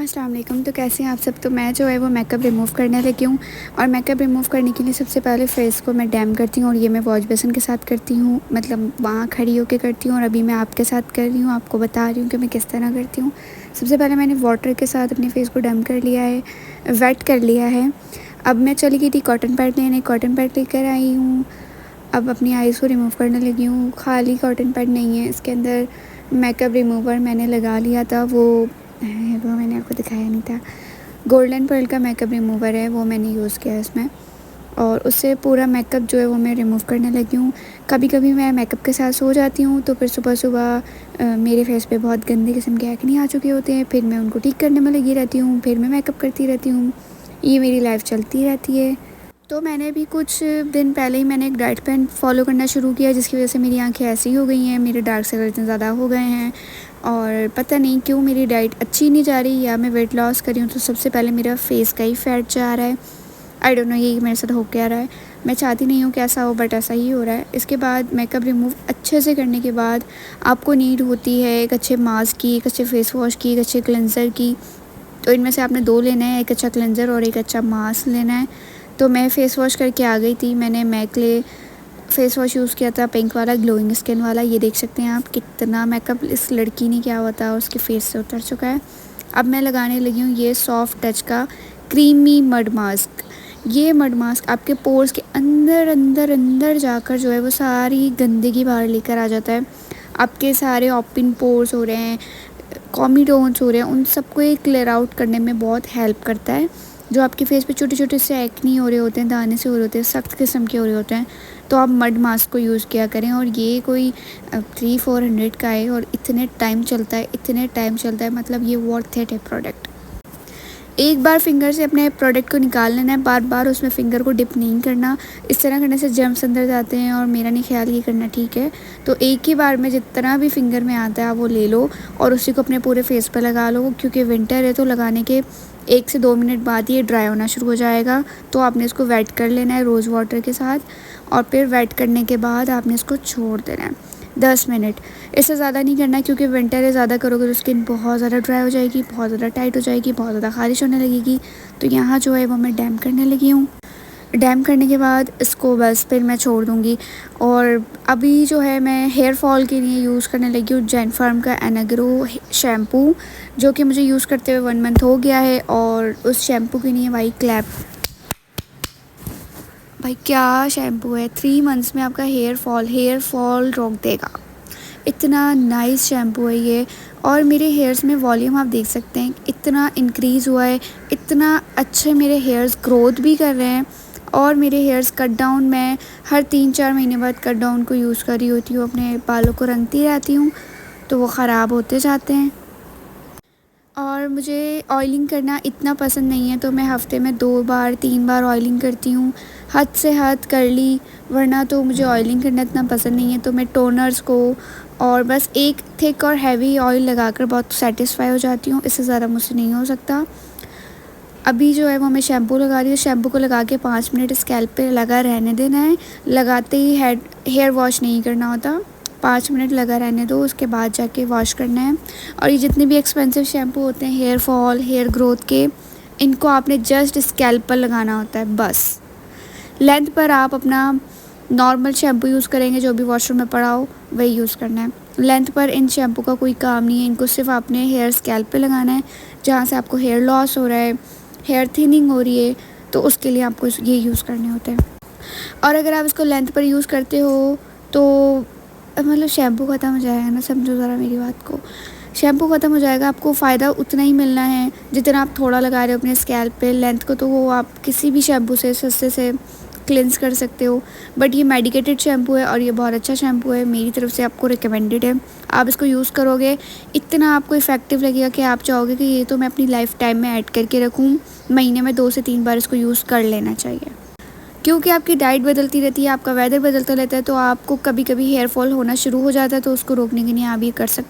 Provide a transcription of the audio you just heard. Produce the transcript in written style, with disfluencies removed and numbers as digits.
अस्सलाम वालेकुम। तो कैसे हैं आप सब। तो मैं जो है वो मेकअप रिमूव करने लगी हूँ और मेकअप रिमूव करने के लिए सबसे पहले फेस को मैं डैम करती हूँ और ये मैं वॉश बेसिन के साथ करती हूँ, मतलब वहाँ खड़ी होकर करती हूँ और अभी मैं आपके साथ कर रही हूँ, आपको बता रही हूँ कि मैं किस तरह करती हूँ। सबसे पहले मैंने वाटर के साथ अपने फेस को डैम कर लिया है, वेट कर लिया है। अब मैं चली गई थी कॉटन पैड लेने, कॉटन पैड लेकर आई हूँ। अब अपनी आइज़ को रिमूव करने लगी हूँ। खाली कॉटन पैड नहीं है, इसके अंदर मेकअप रिमूवर मैंने लगा लिया था, वो मैंने आपको दिखाया नहीं था। गोल्डन पर्ल का मेकअप रिमूवर है, वो मैंने यूज़ किया है इसमें और उससे पूरा मेकअप जो है वो मैं रिमूव करने लगी हूँ। कभी कभी मैं मेकअप के साथ सो जाती हूँ तो फिर सुबह सुबह मेरे फेस पे बहुत गंदे किस्म के एक्ने आ चुके होते हैं, फिर मैं उनको ठीक करने में लगी रहती हूँ, फिर मैं मेकअप करती रहती हूँ। ये मेरी लाइफ चलती रहती है। तो मैंने भी कुछ दिन पहले ही मैंने एक डाइट प्लान फ़ॉलो करना शुरू किया, जिसकी वजह से मेरी आंखें ऐसी हो गई हैं, मेरे डार्क सर्कल इतने ज़्यादा हो गए हैं और पता नहीं क्यों मेरी डाइट अच्छी नहीं जा रही, या मैं वेट लॉस कर रही हूँ तो सबसे पहले मेरा फेस का ही फैट जा रहा है। आई डोंट नो ये मेरे साथ हो क्या रहा है। मैं चाहती नहीं हूँ कि ऐसा हो, बट ऐसा ही हो रहा है। इसके बाद मेकअप रिमूव अच्छे से करने के बाद आपको नीड होती है एक अच्छे मास्क की, एक अच्छे फेस वॉश की, एक अच्छे क्लेंज़र की। तो इनमें से आपने 2 लेना है, एक अच्छा क्लेंज़र और एक अच्छा मास्क लेना है। तो मैं फ़ेस वॉश करके आ गई थी। मैंने मैक्ले फ़ेस वॉश यूज़ किया था, पिंक वाला, ग्लोइंग स्किन वाला। ये देख सकते हैं आप कितना मेकअप इस लड़की ने किया हुआ था और उसके फेस से उतर चुका है। अब मैं लगाने लगी हूँ ये सॉफ्ट टच का क्रीमी मड मास्क। ये मड मास्क आपके पोर्स के अंदर अंदर अंदर जाकर जो है वो सारी गंदगी बाहर लेकर आ जाता है। आपके सारे ओपन पोर्स हो रहे हैं, कॉमीडोन्स हो रहे हैं, उन सबको ये क्लियर आउट करने में बहुत हेल्प करता है। जो आपके फेस पे छोटे छोटे से एक्नी हो रहे होते हैं, दाने से हो रहे होते हैं, सख्त किस्म के हो रहे होते हैं, तो आप मड मास्क को यूज़ किया करें। और ये कोई 300-400 का है और इतने टाइम चलता है, इतने टाइम चलता है, मतलब ये वर्थ इट है प्रोडक्ट। एक बार फिंगर से अपने प्रोडक्ट को निकाल लेना है, बार बार उसमें फ़िंगर को डिप नहीं करना। इस तरह करने से जर्म्स अंदर जाते हैं और मेरा नहीं ख्याल ये करना ठीक है। तो एक ही बार में जितना भी फिंगर में आता है आप वो ले लो और उसी को अपने पूरे फेस पर लगा लो, क्योंकि विंटर है तो लगाने के 1 से 2 मिनट बाद ये ड्राई होना शुरू हो जाएगा। तो आपने इसको वेट कर लेना है रोज़ वाटर के साथ और फिर वेट करने के बाद आपने इसको छोड़ देना है 10 मिनट। इससे ज़्यादा नहीं करना, क्योंकि विंटर है, ज़्यादा करोगे तो स्किन बहुत ज़्यादा ड्राई हो जाएगी, बहुत ज़्यादा टाइट हो जाएगी, बहुत ज़्यादा ख़ारिश होने लगेगी। तो यहाँ जो है वो मैं डैम करने लगी हूँ। डैम करने के बाद इसको बस फिर मैं छोड़ दूँगी। और अभी जो है मैं हेयर फॉल के लिए यूज़ करने लगी हूँ जैन फार्म का एनाग्रो शैम्पू, जो कि मुझे यूज़ करते हुए 1 मंथ हो गया है। और उस शैम्पू के लिए भाई क्लैप, भाई क्या शैम्पू है। 3 मंथ्स में आपका हेयर फॉल रोक देगा। इतना नाइस शैम्पू है ये। और मेरे हेयर्स में वॉल्यूम आप देख सकते हैं इतना इंक्रीज़ हुआ है, इतना अच्छे मेरे हेयर्स ग्रोथ भी कर रहे हैं। और मेरे हेयर्स कट डाउन, मैं हर 3-4 महीने बाद कट डाउन को यूज़ कर रही होती हूँ, अपने बालों को रंगती रहती हूँ तो वो ख़राब होते जाते हैं। और मुझे ऑयलिंग करना इतना पसंद नहीं है, तो मैं हफ़्ते में 2 बार 3 बार ऑयलिंग करती हूँ। हद से हद कर ली, वरना तो मुझे ऑयलिंग करना इतना पसंद नहीं है। तो मैं टोनर्स को और बस एक थिक और हैवी ऑयल लगाकर बहुत सेटिस्फाई हो जाती हूँ, इससे ज़्यादा मुझसे नहीं हो सकता। अभी जो है वो मैं शैम्पू लगा रही हूँ। शैम्पू को लगा के 5 मिनट स्कैल्प पे लगा रहने देना है। लगाते ही हेयर वॉश नहीं करना होता, 5 मिनट लगा रहने दो, उसके बाद जाके वॉश करना है। और ये जितने भी एक्सपेंसिव शैम्पू होते हैं हेयर फॉल, हेयर ग्रोथ के, इनको आपने जस्ट स्कैल्प पर लगाना होता है बस। लेंथ पर आप अपना नॉर्मल शैम्पू यूज़ करेंगे, जो भी वॉशरूम में पड़ा हो वही यूज़ करना है। लेंथ पर इन शैम्पू का कोई काम नहीं है, इनको सिर्फ आपने हेयर स्कैल्प पे लगाना है। जहाँ से आपको हेयर लॉस हो रहा है, हेयर थिनिंग हो रही है, तो उसके लिए आपको ये यूज़ करने होते हैं। और अगर आप इसको लेंथ पर यूज़ करते हो तो मतलब शैम्पू ख़त्म हो जाएगा ना, समझो ज़रा मेरी बात को। शैम्पू ख़त्म हो जाएगा, आपको फ़ायदा उतना ही मिलना है जितना आप थोड़ा लगा रहे हो अपने स्कैल्प पे। लेंथ को तो वो आप किसी भी शैम्पू से सस्ते से क्लिनज़ कर सकते हो, बट ये मेडिकेटेड शैम्पू है और ये बहुत अच्छा शैम्पू है, मेरी तरफ से आपको रिकमेंडेड है। आप इसको यूज़ करोगे इतना आपको इफ़ेक्टिव लगेगा कि आप चाहोगे कि ये तो मैं अपनी लाइफ टाइम में ऐड करके रखूँ। महीने में 2 से 3 बार इसको यूज़ कर लेना चाहिए, क्योंकि आपकी डाइट बदलती रहती है, आपका वेदर बदलता रहता है, तो आपको कभी कभी हेयर फॉल होना शुरू हो जाता है, तो उसको रोकने के लिए आप ये कर सकते हैं।